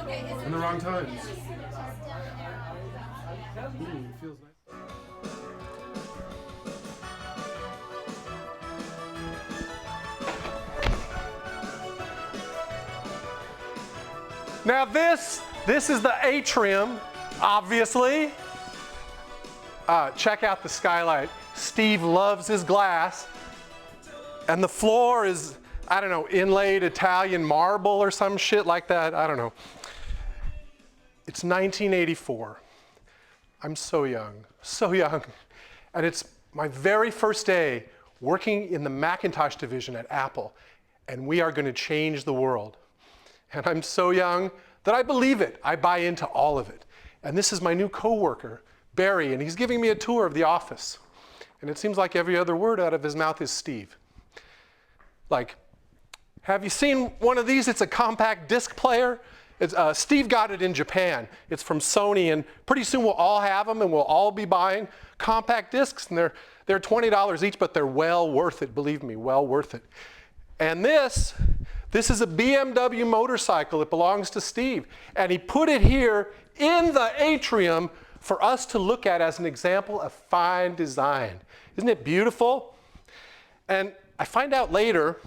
In the wrong times. Feels nice. Now this is the atrium, obviously. Check out the skylight. Steve loves his glass. And the floor is, I don't know, inlaid Italian marble or some shit like that. I don't know. It's 1984. I'm so young, so young. And it's my very first day working in the Macintosh division at Apple. And we are going to change the world. And I'm so young that I believe it. I buy into all of it. And this is my new coworker, Barry, and he's giving me a tour of the office. And it seems like every other word out of his mouth is Steve. Like, have you seen one of these? It's a compact disc player. Steve got it in Japan. It's from Sony, and pretty soon we'll all have them, and we'll all be buying compact discs, and they're $20 each, but they're well worth it, believe me, well worth it. And this is a BMW motorcycle. It belongs to Steve, and he put it here in the atrium for us to look at as an example of fine design. Isn't it beautiful? And I find out later,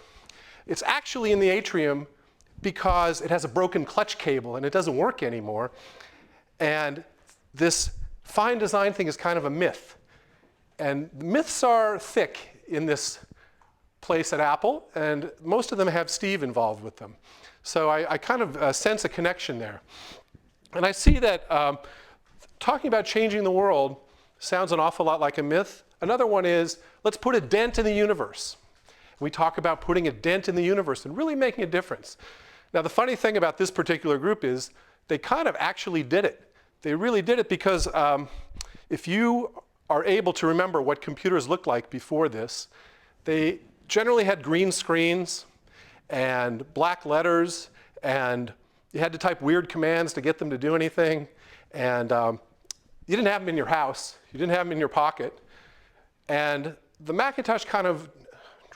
it's actually in the atrium because it has a broken clutch cable and it doesn't work anymore. And this fine design thing is kind of a myth. And myths are thick in this place at Apple, and most of them have Steve involved with them. So I kind of sense a connection there. And I see that talking about changing the world sounds an awful lot like a myth. Another one is, let's put a dent in the universe. We talk about putting a dent in the universe and really making a difference. Now, the funny thing about this particular group is they kind of actually did it. They really did it because if you are able to remember what computers looked like before this, they generally had green screens and black letters, and you had to type weird commands to get them to do anything. And you didn't have them in your house. You didn't have them in your pocket. And the Macintosh kind of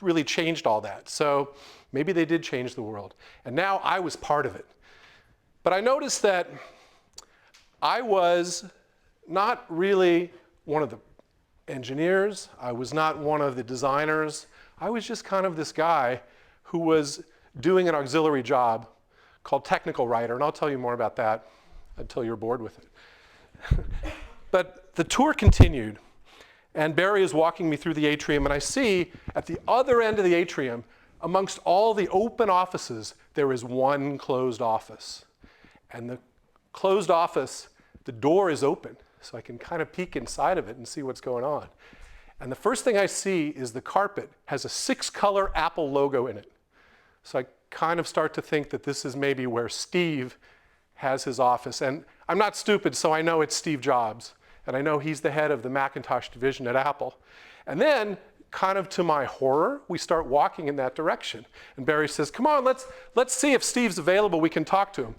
really changed all that. So maybe they did change the world. And now I was part of it. But I noticed that I was not really one of the engineers. I was not one of the designers. I was just kind of this guy who was doing an auxiliary job called technical writer. And I'll tell you more about that until you're bored with it. But the tour continued. And Barry is walking me through the atrium, and I see at the other end of the atrium, amongst all the open offices, there is one closed office. And the closed office, the door is open, so I can kind of peek inside of it and see what's going on. And the first thing I see is the carpet has a 6-color Apple logo in it. So I kind of start to think that this is maybe where Steve has his office. And I'm not stupid, so I know it's Steve Jobs. And I know he's the head of the Macintosh division at Apple. And then, kind of to my horror, we start walking in that direction. And Barry says, come on, let's see if Steve's available, we can talk to him.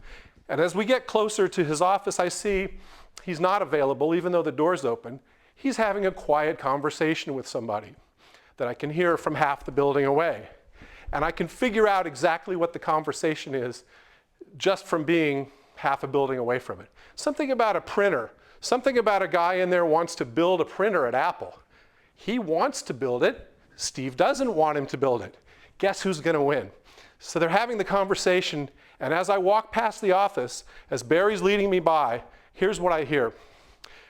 And as we get closer to his office, I see he's not available, even though the door's open. He's having a quiet conversation with somebody that I can hear from half the building away. And I can figure out exactly what the conversation is just from being half a building away from it. Something about a printer. Something about a guy in there wants to build a printer at Apple. He wants to build it. Steve doesn't want him to build it. Guess who's going to win? So they're having the conversation, and as I walk past the office, as Barry's leading me by, here's what I hear.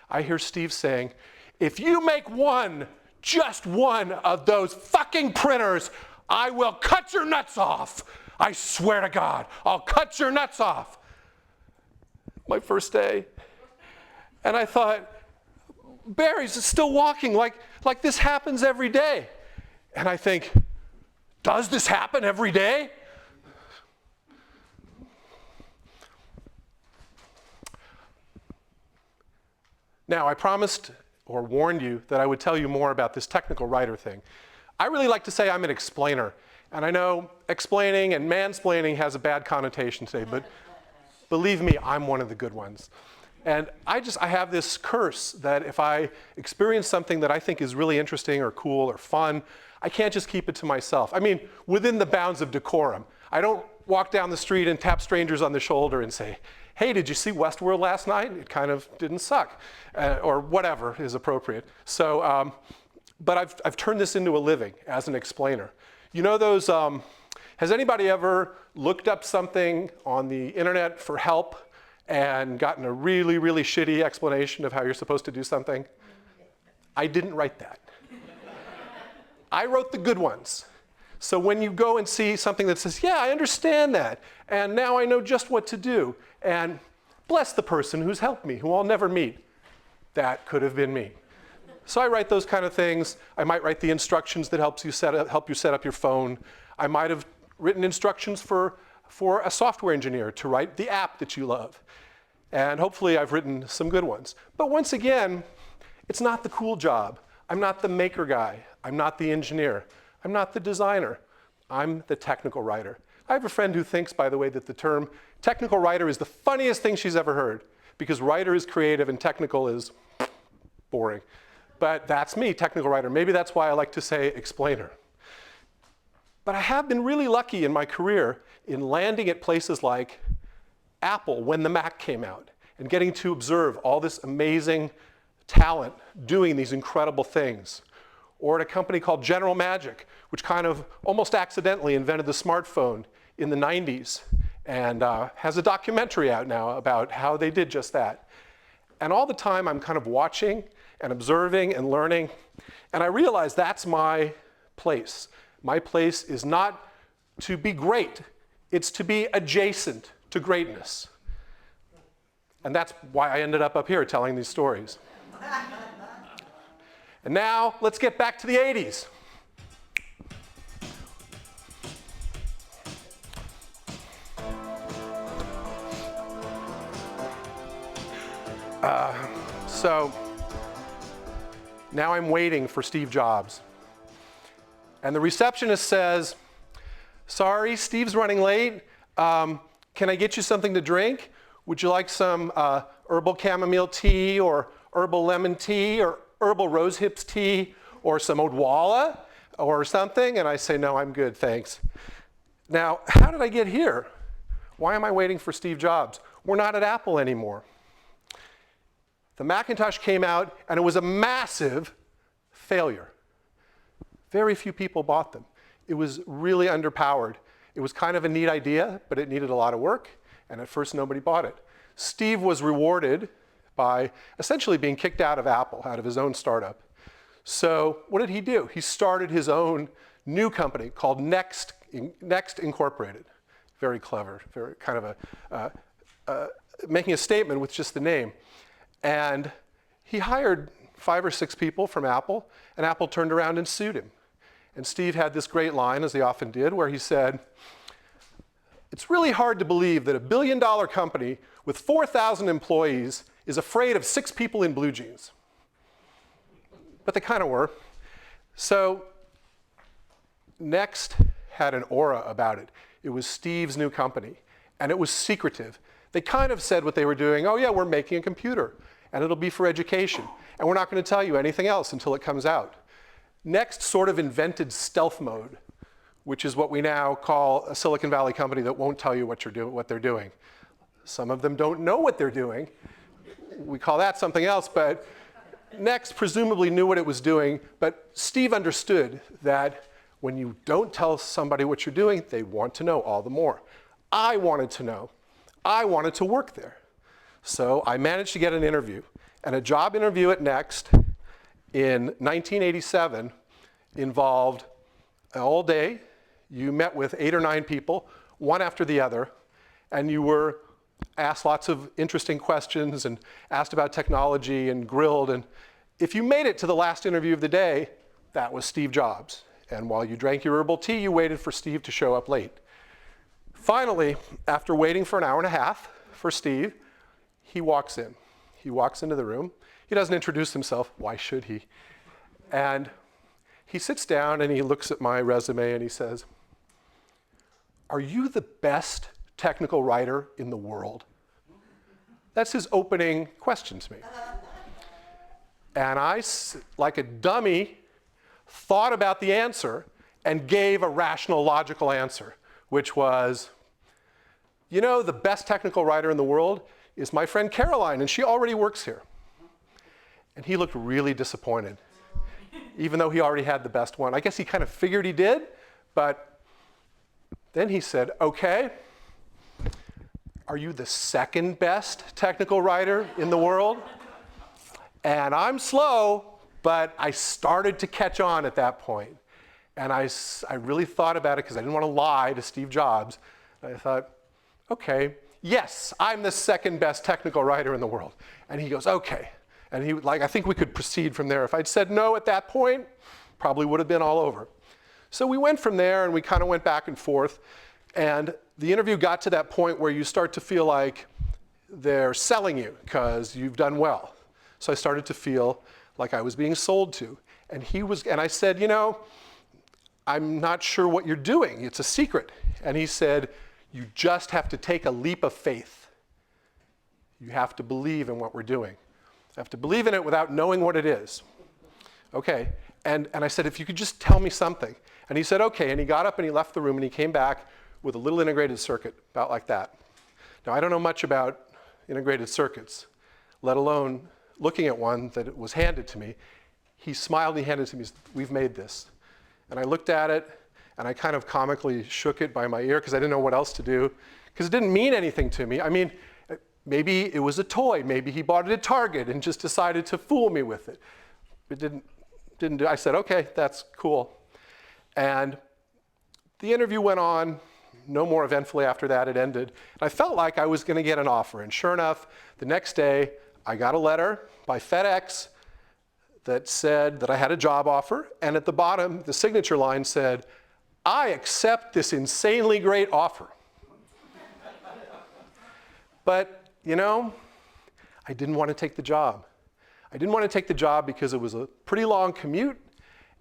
I hear Steve saying, if you make one, just one of those fucking printers, I will cut your nuts off. I swear to God, I'll cut your nuts off. My first day. And I thought, Barry's still walking like this happens every day. And I think, does this happen every day? Now, I promised or warned you that I would tell you more about this technical writer thing. I really like to say I'm an explainer. And I know explaining and mansplaining has a bad connotation today, but believe me, I'm one of the good ones. And I have this curse that if I experience something that I think is really interesting or cool or fun, I can't just keep it to myself. I mean, within the bounds of decorum. I don't walk down the street and tap strangers on the shoulder and say, hey, did you see Westworld last night? It kind of didn't suck, or whatever is appropriate. So, but I've turned this into a living as an explainer. You know those, has anybody ever looked up something on the internet for help and gotten a really, really shitty explanation of how you're supposed to do something? I didn't write that. I wrote the good ones. So when you go and see something that says, yeah, I understand that, and now I know just what to do, and bless the person who's helped me, who I'll never meet, that could have been me. So I write those kind of things. I might write the instructions that help you set up your phone. I might have written instructions for a software engineer to write the app that you love. And hopefully I've written some good ones. But once again, it's not the cool job. I'm not the maker guy. I'm not the engineer. I'm not the designer. I'm the technical writer. I have a friend who thinks, by the way, that the term technical writer is the funniest thing she's ever heard, because writer is creative and technical is boring. But that's me, technical writer. Maybe that's why I like to say explainer. But I have been really lucky in my career in landing at places like Apple when the Mac came out and getting to observe all this amazing talent doing these incredible things. Or at a company called General Magic, which kind of almost accidentally invented the smartphone in the 90s and has a documentary out now about how they did just that. And all the time I'm kind of watching and observing and learning, and I realize that's my place. My place is not to be great, it's to be adjacent to greatness. And that's why I ended up here telling these stories. And now, let's get back to the 80s. So now I'm waiting for Steve Jobs. And the receptionist says, sorry, Steve's running late. Can I get you something to drink? Would you like some herbal chamomile tea or herbal lemon tea or herbal rose hips tea or some odwalla or something? And I say, no, I'm good, thanks. Now, how did I get here? Why am I waiting for Steve Jobs? We're not at Apple anymore. The Macintosh came out and it was a massive failure. Very few people bought them. It was really underpowered. It was kind of a neat idea, but it needed a lot of work, and at first nobody bought it. Steve was rewarded by essentially being kicked out of Apple, out of his own startup. So what did he do? He started his own new company called Next Incorporated. Very clever, very kind of making a statement with just the name. And he hired 5 or 6 people from Apple, and Apple turned around and sued him. And Steve had this great line, as he often did, where he said, it's really hard to believe that a billion-dollar company with 4,000 employees is afraid of 6 people in blue jeans. But they kind of were. So Next had an aura about it. It was Steve's new company, and it was secretive. They kind of said what they were doing, oh yeah, we're making a computer, and it'll be for education, and we're not going to tell you anything else until it comes out. Next sort of invented stealth mode, which is what we now call a Silicon Valley company that won't tell you what they're doing. Some of them don't know what they're doing. We call that something else, but Next presumably knew what it was doing, but Steve understood that when you don't tell somebody what you're doing, they want to know all the more. I wanted to know. I wanted to work there. So I managed to get an interview, and a job interview at Next in 1987 involved all day. You met with 8 or 9 people, one after the other, and you were asked lots of interesting questions and asked about technology and grilled. And if you made it to the last interview of the day, that was Steve Jobs. And while you drank your herbal tea, you waited for Steve to show up late. Finally, after waiting for an hour and a half for Steve, he walks in. He walks into the room. He doesn't introduce himself. Why should he? And he sits down and he looks at my resume and he says, are you the best technical writer in the world? That's his opening question to me. And I, like a dummy, thought about the answer and gave a rational, logical answer, which was, you know, the best technical writer in the world is my friend Caroline, and she already works here. And he looked really disappointed, even though he already had the best one. I guess he kind of figured he did, but then he said, okay, are you the second best technical writer in the world? And I'm slow, but I started to catch on at that point. And I really thought about it because I didn't want to lie to Steve Jobs. And I thought, okay, yes, I'm the second best technical writer in the world. And he goes, okay. And he I think we could proceed from there. If I'd said no at that point, probably would have been all over. So we went from there and we kind of went back and forth. And the interview got to that point where you start to feel like they're selling you because you've done well. So I started to feel like I was being sold to. And I said, you know, I'm not sure what you're doing. It's a secret. And he said, you just have to take a leap of faith. You have to believe in what we're doing. I have to believe in it without knowing what it is. Okay, and I said, if you could just tell me something. And he said, okay, and he got up and he left the room and he came back with a little integrated circuit, about like that. Now, I don't know much about integrated circuits, let alone looking at one that was handed to me. He smiled and he handed it to me, he said, we've made this. And I looked at it and I kind of comically shook it by my ear because I didn't know what else to do, because it didn't mean anything to me. I mean, maybe it was a toy. Maybe he bought it at Target and just decided to fool me with it. It didn't do. I said, okay, that's cool. And the interview went on, no more eventfully after that, it ended. And I felt like I was going to get an offer. And sure enough, the next day, I got a letter by FedEx that said that I had a job offer. And at the bottom, the signature line said, I accept this insanely great offer. But, you know, I didn't want to take the job. I didn't want to take the job because it was a pretty long commute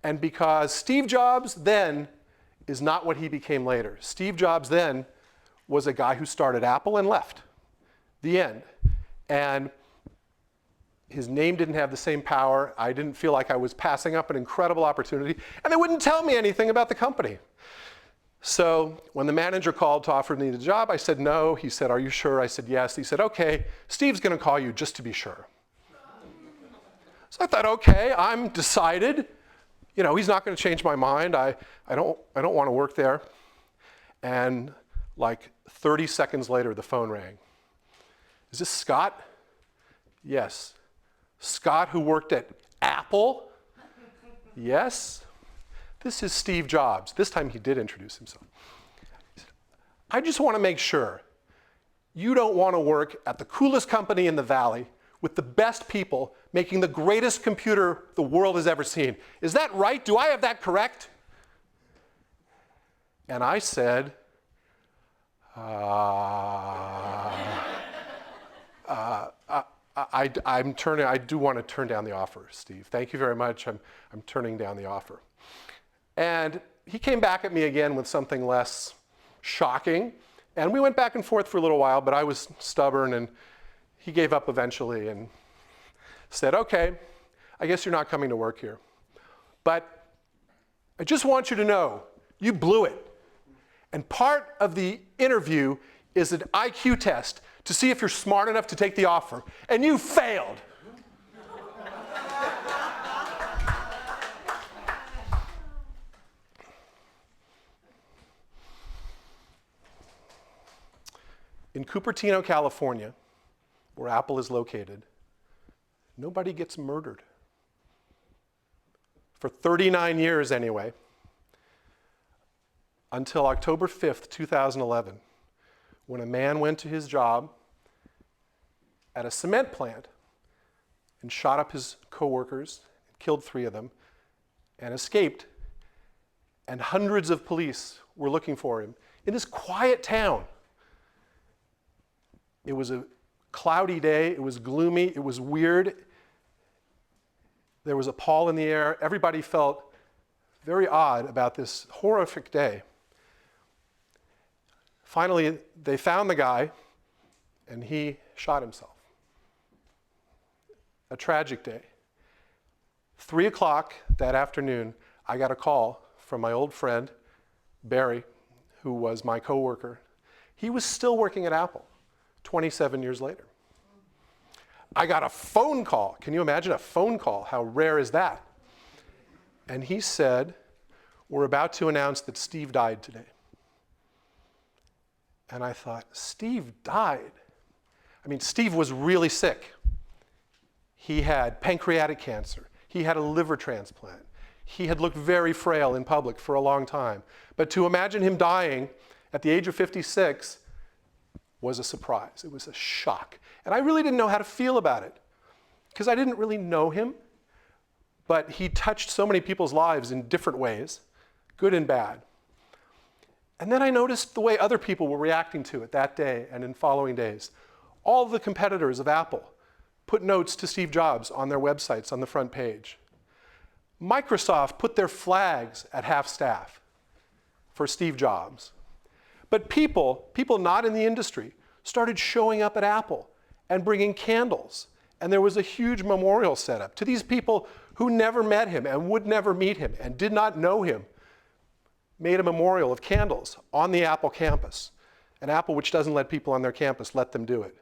and because Steve Jobs then is not what he became later. Steve Jobs then was a guy who started Apple and left. The end. And his name didn't have the same power. I didn't feel like I was passing up an incredible opportunity, and they wouldn't tell me anything about the company. So when the manager called to offer me the job, I said no. He said, are you sure? I said yes. He said, okay, Steve's going to call you just to be sure. So I thought, okay, I'm decided. You know, he's not going to change my mind. I don't want to work there. And like 30 seconds later, the phone rang. Is this Scott? Yes. Scott, who worked at Apple? Yes. This is Steve Jobs. This time he did introduce himself. He said, I just want to make sure you don't want to work at the coolest company in the valley with the best people making the greatest computer the world has ever seen. Is that right? Do I have that correct? And I said, I do want to turn down the offer, Steve. Thank you very much. I'm turning down the offer. And he came back at me again with something less shocking. And we went back and forth for a little while, but I was stubborn, and he gave up eventually and said, okay, I guess you're not coming to work here. But I just want you to know, you blew it. And part of the interview is an IQ test to see if you're smart enough to take the offer. And you failed. In Cupertino, California, where Apple is located, nobody gets murdered. For 39 years anyway, until October 5th, 2011, when a man went to his job at a cement plant and shot up his coworkers, killed 3 of them, and escaped, and hundreds of police were looking for him in this quiet town. It was a cloudy day, it was gloomy, it was weird. There was a pall in the air. Everybody felt very odd about this horrific day. Finally, they found the guy, and he shot himself. A tragic day. 3 o'clock that afternoon, I got a call from my old friend, Barry, who was my coworker. He was still working at Apple 27 years later. I got a phone call. Can you imagine a phone call? How rare is that? And he said, we're about to announce that Steve died today. And I thought, Steve died? I mean, Steve was really sick. He had pancreatic cancer. He had a liver transplant. He had looked very frail in public for a long time. But to imagine him dying at the age of 56 was a surprise. It was a shock. And I really didn't know how to feel about it because I didn't really know him. But he touched so many people's lives in different ways, good and bad. And then I noticed the way other people were reacting to it that day and in following days. All the competitors of Apple put notes to Steve Jobs on their websites on the front page. Microsoft put their flags at half-staff for Steve Jobs. But people not in the industry, started showing up at Apple and bringing candles. And there was a huge memorial set up to these people who never met him and would never meet him and did not know him. Made a memorial of candles on the Apple campus. An Apple which doesn't let people on their campus let them do it.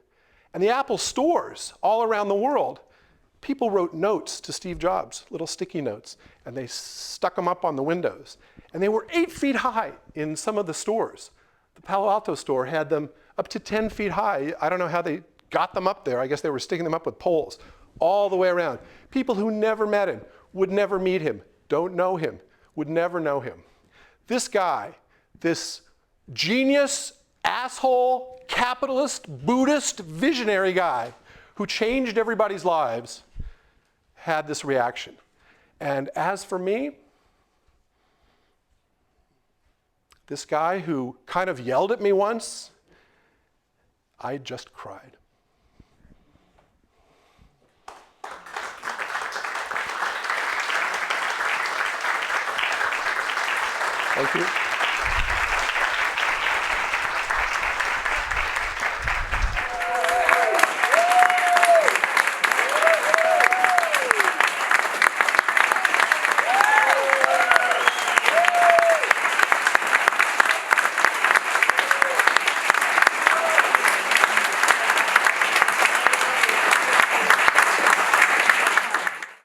And the Apple stores all around the world, people wrote notes to Steve Jobs, little sticky notes, and they stuck them up on the windows. And they were 8 feet high in some of the stores. The Palo Alto store had them up to 10 feet high. I don't know how they got them up there. I guess they were sticking them up with poles all the way around. People who never met him, would never meet him, don't know him, would never know him. This guy, this genius, asshole, capitalist, Buddhist, visionary guy who changed everybody's lives had this reaction. And as for me, this guy who kind of yelled at me once, I just cried. Thank you.